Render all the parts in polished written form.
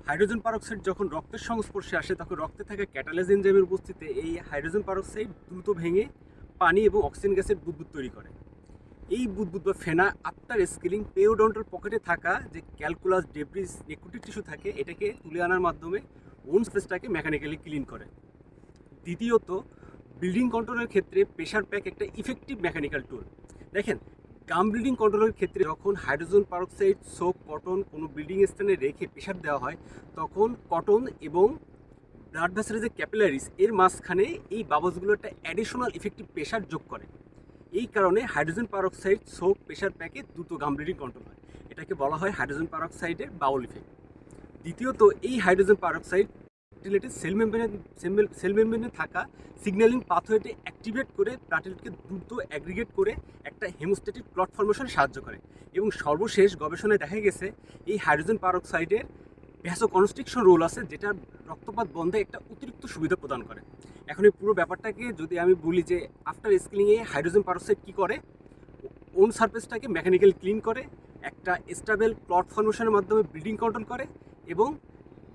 Hydrogen peroxide যখন রক্তের সংস্পর্শে আসে তখন রক্তে থাকা ক্যাটালেজ এনজাইমের উপস্থিতিতে এই হাইড্রোজেন পারক্সাইড দ্রুত ভেঙে পানি এবং অক্সিজেন গ্যাসের বুদবুদ তৈরি করে। এই বুদবুদ বা ফেনা আফটার স্কেলিং পেরিওডন্টাল পকেটে থাকা যে ক্যালকুলাস ডেব্রিস নেক্রোটিক টিস্যু থাকে এটাকে তুলে আনার মাধ্যমে ওন স্পেসটাকে মেকানিক্যালি ক্লিন করে। দ্বিতীয়ত, ব্লিডিং কন্ট্রোলের ক্ষেত্রে প্রেশার প্যাক একটা ইফেক্টিভ মেকানিক্যাল টুল। দেখেন, গাম ব্লিডিং কন্ট্রোলের ক্ষেত্রে যখন হাইড্রোজেন পারক্সাইড সোপ কটন কোনো ব্লিডিং স্থানে রেখে প্রেশার দেওয়া হয় তখন কটন এবং ব্লাড ভেসেলের যে ক্যাপিলারিস এর মাঝখানে এই বাবলসগুলো একটা অ্যাডিশনাল ইফেক্টিভ প্রেশার যোগ করে। এই কারণে হাইড্রোজেন পারক্সাইড সোপ প্রেশার প্যাকে দ্রুত গাম ব্লিডিং কন্ট্রোল হয়। এটাকে বলা হয় হাইড্রোজেন পারক্সাইডের বাউল ইফেক্ট। দ্বিতীয়ত, এই হাইড্রোজেন পারক্সাইড প্লাটেলেটের সেল মেমব্রেনে থাকা সিগন্যালিং পাথওয়েতে অ্যাক্টিভেট করে প্লাটেলেটকে দ্রুত অ্যাগ্রিগেট করে একটা হেমোস্ট্যাটিক ক্লট ফর্মেশনে সাহায্য করে। এবং সর্বশেষ গবেষণায় দেখা গেছে এই হাইড্রোজেন পারক্সাইডের ভ্যাসোকনস্ট্রিকশন রোল আছে, যেটা রক্তপাত বন্ধে একটা অতিরিক্ত সুবিধা প্রদান করে। এখন এই পুরো ব্যাপারটাকে যদি আমি বলি যে আফটার স্কেলিংয়ে হাইড্রোজেন পারক্সাইড কী করে, ওন সারফেসটাকে মেকানিক্যালি ক্লিন করে, একটা স্টেবল ক্লট ফর্মেশনের মাধ্যমে ব্লিডিং কন্ট্রোল করে এবং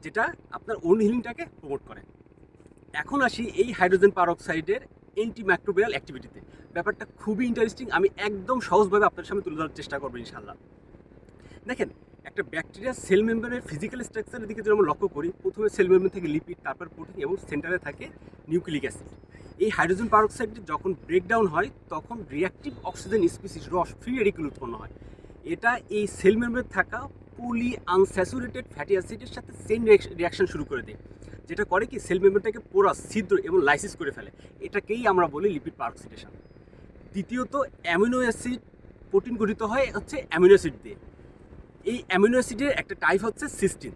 যেটা আপনার ওন হিলিংটাকে প্রমোট করে। এখন আসি এই হাইড্রোজেন পারক্সাইডের অ্যান্টিমাইক্রোবিয়াল অ্যাক্টিভিটিতে। ব্যাপারটা খুবই ইন্টারেস্টিং, আমি একদম সহজভাবে আপনার সামনে তুলে ধরার চেষ্টা করবো ইনশাল্লাহ। দেখেন, একটা ব্যাকটেরিয়ার সেল মেমব্রেনের ফিজিক্যাল স্ট্রাকচারের দিকে যদি আমরা লক্ষ্য করি, প্রথমে সেল মেমব্রেন থেকে লিপিড, তারপর প্রোটিন এবং সেন্টারে থাকে নিউক্লিক অ্যাসিড। এই হাইড্রোজেন পারক্সাইড যখন ব্রেকডাউন হয় তখন রিঅ্যাক্টিভ অক্সিজেন স্পিসিস রস ফ্রি রেডিকেল উৎপন্ন হয়। এটা এই সেল মেমব্রেনে থাকা পলি আনস্যাচুরেটেড ফ্যাটি অ্যাসিডের সাথে চেইন রিয়াকশন শুরু করে দেয়, যেটা করে কি সেল মেমব্রেনটাকে পোরাস, ছিদ্র এবং লাইসিস করে ফেলে। এটাকেই আমরা বলি লিপিড পারক্সিডেশন। দ্বিতীয়ত, অ্যামিনো অ্যাসিড প্রোটিন গঠিত হয় হচ্ছে অ্যামিনো অ্যাসিড দিয়ে। এই অ্যামিনো অ্যাসিডের একটা টাইপ হচ্ছে সিস্টিন,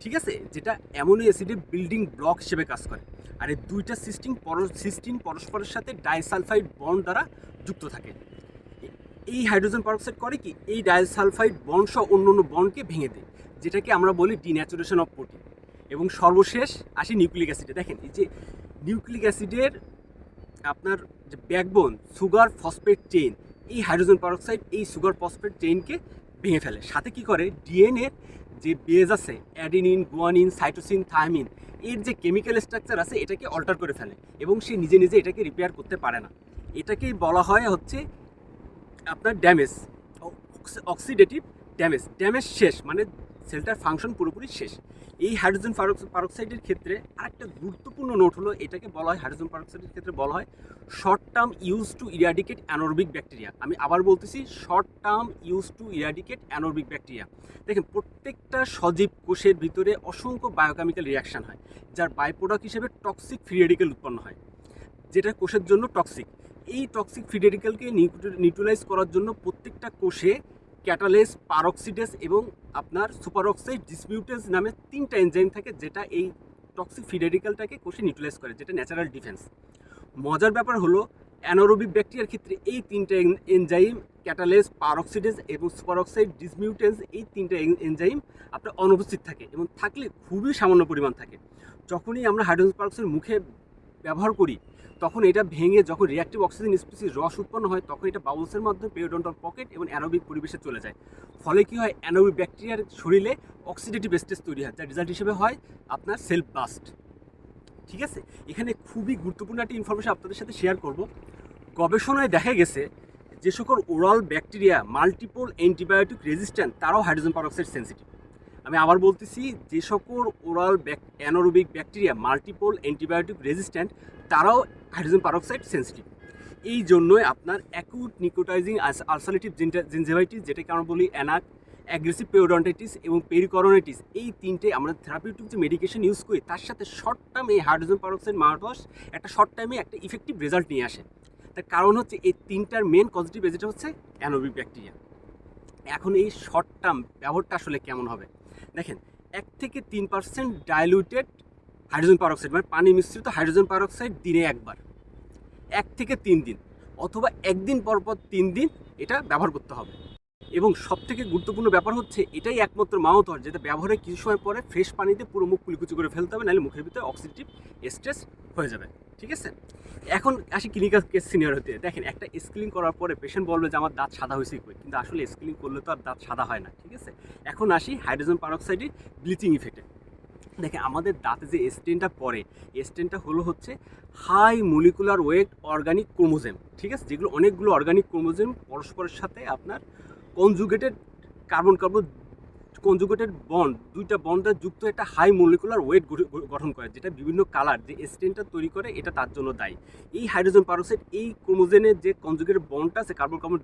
ঠিক আছে, যেটা অ্যামিনো অ্যাসিডের বিল্ডিং ব্লক হিসেবে কাজ করে। আর এই দুইটা সিস্টিন পরস্পরের সাথে ডাইসালফাইড বন্ড দ্বারা যুক্ত থাকে। এই হাইড্রোজেন পারক্সাইড করে কি এই ডাইসালফাইড বন্ড সহ অন্য অন্য বন্ডকে ভেঙে দেয়, যেটাকে আমরা বলি ডিন্যাচুরেশন অফ প্রোটিন। এবং সর্বশেষ আসি নিউক্লিক অ্যাসিডে। দেখেন, এই যে নিউক্লিক অ্যাসিডের আপনার যে ব্যাকবোন সুগার ফসফেট চেইন, এই হাইড্রোজেন পারক্সাইড এই সুগার ফসফেট চেইনকে ভেঙে ফেলে। সাথে কি করে, ডিএনএর যে বেজ আছে অ্যাডিনিন, গুয়ানিন, সাইটোসিন, থায়ামিন, এর যে কেমিক্যাল স্ট্রাকচার আছে এটাকে অল্টার করে ফেলে এবং সে নিজে নিজে এটাকে রিপেয়ার করতে পারে না। এটাকেই বলা হয় হচ্ছে আপনার ড্যামেজ, অক্সিডেটিভ ড্যামেজ শেষ, মানে সেলটার ফাংশন পুরোপুরি শেষ। এই হাইড্রোজেন পারক্সাইডের ক্ষেত্রে আরেকটা গুরুত্বপূর্ণ নোট হলো, এটাকে বলা হয় হাইড্রোজেন পারক্সাইডের ক্ষেত্রে বলা হয় short term use to eradicate anaerobic bacteria. আমি আবার বলতেছি, short term use to eradicate anaerobic bacteria. দেখেন, প্রত্যেকটা সজীব কোষের ভিতরে অসংখ্য বায়োকেমিক্যাল রিয়াকশান হয়, যার বাই প্রোডাক্ট হিসেবে টক্সিক ফ্রি রেডিকেল উৎপন্ন হয়, যেটা কোষের জন্য টক্সিক। এই টক্সিক ফ্রি রেডিকেলকে নিউট্রালাইজ করার জন্য প্রত্যেকটা কোষে ক্যাটালেস, পারক্সিডেস এবং আপনার সুপারঅক্সাইড ডিসমিউটেজ নামে 3টা এনজাইম থাকে, যেটা এই টক্সিক ফ্রি রেডিকেলটাকে কোষে নিউট্রালাইজ করে, যেটা ন্যাচারাল ডিফেন্স। মজার ব্যাপার হলো, অ্যানারোবিক ব্যাকটেরিয়ার ক্ষেত্রে এই 3টা এনজাইম ক্যাটালেস, পারক্সিডেস এবং সুপারঅক্সাইড ডিসমিউটেজ, এই 3টা এনজাইম আপনার অনুপস্থিত থাকে এবং থাকলে খুবই সামান্য পরিমাণ থাকে। যখনই আমরা হাইড্রোজেন পারক্সাইড মুখে ব্যবহার করি তখন এটা ভেঙে যখন রিঅ্যাক্টিভ অক্সিজেন স্পিসিস রস উৎপন্ন হয় তখন এটা বাবলসের মাধ্যমে পেরিওডন্টাল পকেট এবং অ্যানোবিক পরিবেশে চলে যায়। ফলে কী হয়, অ্যানোবিক ব্যাকটেরিয়ার শরীরে অক্সিডেটিভ স্ট্রেস তৈরি হয়, যার রেজাল্ট হিসেবে হয় আপনার সেল বাস্ট। ঠিক আছে, এখানে খুবই গুরুত্বপূর্ণ একটা ইনফরমেশন আপনাদের সাথে শেয়ার করব। গবেষণায় দেখা গেছে যে সকল oral bacteria multiple antibiotic resistant তারাও হাইড্রোজেন পারক্সাইড সেন্সিটিভ। আমি আবার বলতেছি, যে সকল oral anaerobic bacteria multiple antibiotic resistant তারাও হাইড্রোজেন পারক্সাইড সেন্সিটিভ। এই জন্যই আপনার অ্যাকুট নিকোটাইজিং আলসারেটিভ জিঞ্জিভাইটিস, যেটাকে আমরা বলি অ্যানাক, অ্যাগ্রেসিভ পেরিওডন্টাইটিস এবং পেরিকরোনাইটিস, এই 3টে আমরা থেরাপিউটিক যে মেডিকেশন ইউজ করি তার সাথে শর্ট টার্মে এই হাইড্রোজেন পারক্সাইড মাউথওয়াশ একটা শর্ট টাইমে একটা ইফেক্টিভ রেজাল্ট নিয়ে আসে। তার কারণ হচ্ছে এই 3টার মেন পজিটিভ এজেন্ট হচ্ছে অ্যানোবিক ব্যাকটেরিয়া। এখন এই শর্ট টার্ম ব্যবহারটা আসলে কেমন হবে, দেখেন, 1 থেকে 3% ডাইলুটেড হাইড্রোজেন পারক্সাইড, মানে পানি মিশ্রিত হাইড্রোজেন পারক্সাইড দিনে একবার, 1 থেকে 3 দিন, অথবা একদিন পরপর 3 দিন এটা ব্যবহার করতে হবে। এবং সবথেকে গুরুত্বপূর্ণ ব্যাপার হচ্ছে এটাই একমাত্র মাউথওয়াশ যেটা ব্যবহারের কিছু সময় পরে ফ্রেশ পানিতে পুরো মুখ কুলিকুচি করে ফেলতে হবে, নাহলে মুখের ভিতরে অক্সিডেটিভ স্ট্রেস হয়ে যাবে। ঠিক আছে, এখন আসি ক্লিনিক্যাল কেস সিনিয়র হতে। দেখেন, একটা স্কেলিং করার পরে পেশেন্ট বলবে যে আমার দাঁত সাদা হয়েছে কই, কিন্তু আসলে স্কেলিং করলে তো আর দাঁত সাদা হয় না। ঠিক আছে, এখন আসি হাইড্রোজেন পারক্সাইডের ব্লিচিং ইফেক্টে। দেখেন আমাদের দাঁতে যে স্টেনটা পড়ে, স্টেনটা হলো হচ্ছে high molecular weight organic chromosome, ঠিক আছে, যেগুলো অনেকগুলো অর্গানিক ক্রোমোজোম পরস্পরের সাথে আপনার conjugated carbon carbon conjugated bond, দুইটা বন্ডের যুক্ত একটা হাই মলিকুলার ওয়েট গঠন করে, যেটা বিভিন্ন কালার যে স্টেনটা তৈরি করে এটা তার জন্য দায়ী। এই হাইড্রোজেন পারক্সাইড এই ক্রোমোজোমের যে কনজুগেটেড বন্ডটা আছে, কার্বন কার্বন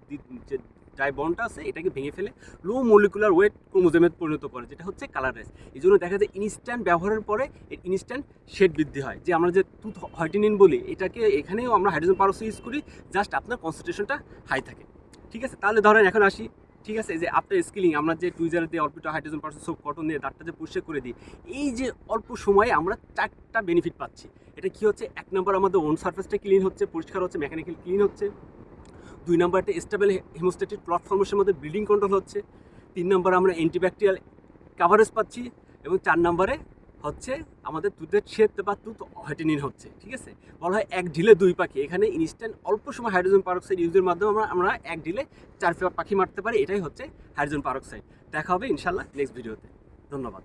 যে ডাই বন্ডটা আছে, এটাকে ভেঙে ফেলে লো মলিকুলার ওয়েট ক্রোমোজোমে পরিণত করে, যেটা হচ্ছে কালারলেস। এই জন্য দেখা যায় ইনস্ট্যান্ট ব্যবহারের পরে ইনস্ট্যান্ট শেড বৃদ্ধি হয়, যে আমরা যে টুথ হোয়াইটেনিং বলি, এটাকে এখানেও আমরা হাইড্রোজেন পারক্সাইড ইউজ করি, জাস্ট আপনার কনসেন্ট্রেশনটা হাই থাকে, ঠিক আছে। তাহলে ধরেন এখন আসি, ঠিক আছে, যে আফটার স্কিলিং আমরা যে টুইজার দিয়ে অল্পটা হাইড্রোজেন পারক্সাইড সোপ কটন দিয়ে দাঁতটা যে পরিষ্কার করে দিই, এই যে অল্প সময়ে আমরা 4টা বেনিফিট পাচ্ছি। এটা কি হচ্ছে, 1 নম্বর আমাদের ওন সার্ফেসটা ক্লিন হচ্ছে, পরিষ্কার হচ্ছে, মেকানিক্যাল ক্লিন হচ্ছে। 2 নম্বর একটা স্টেবল হেমোস্ট্যাটিক ক্লট ফর্মেশনের মধ্যে ব্লিডিং কন্ট্রোল হচ্ছে। 3 নম্বর আমরা অ্যান্টিব্যাকটেরিয়াল কাভারেজ পাচ্ছি, এবং 4 নম্বরে হচ্ছে আমাদের টুথের শেড বা টুথ হোয়াইটেনিং হচ্ছে, ঠিক আছে। বলা হয় এক ঢিলে 2 পাখি, এখানে ইনস্ট্যান্ট অল্প সময় হাইড্রোজেন পারক্সাইড ইউজের মাধ্যমে আমরা এক ঢিলে 4 পাখি মারতে পারি, এটাই হচ্ছে হাইড্রোজেন পারক্সাইড। দেখা হবে ইনশাল্লাহ নেক্সট ভিডিওতে। ধন্যবাদ।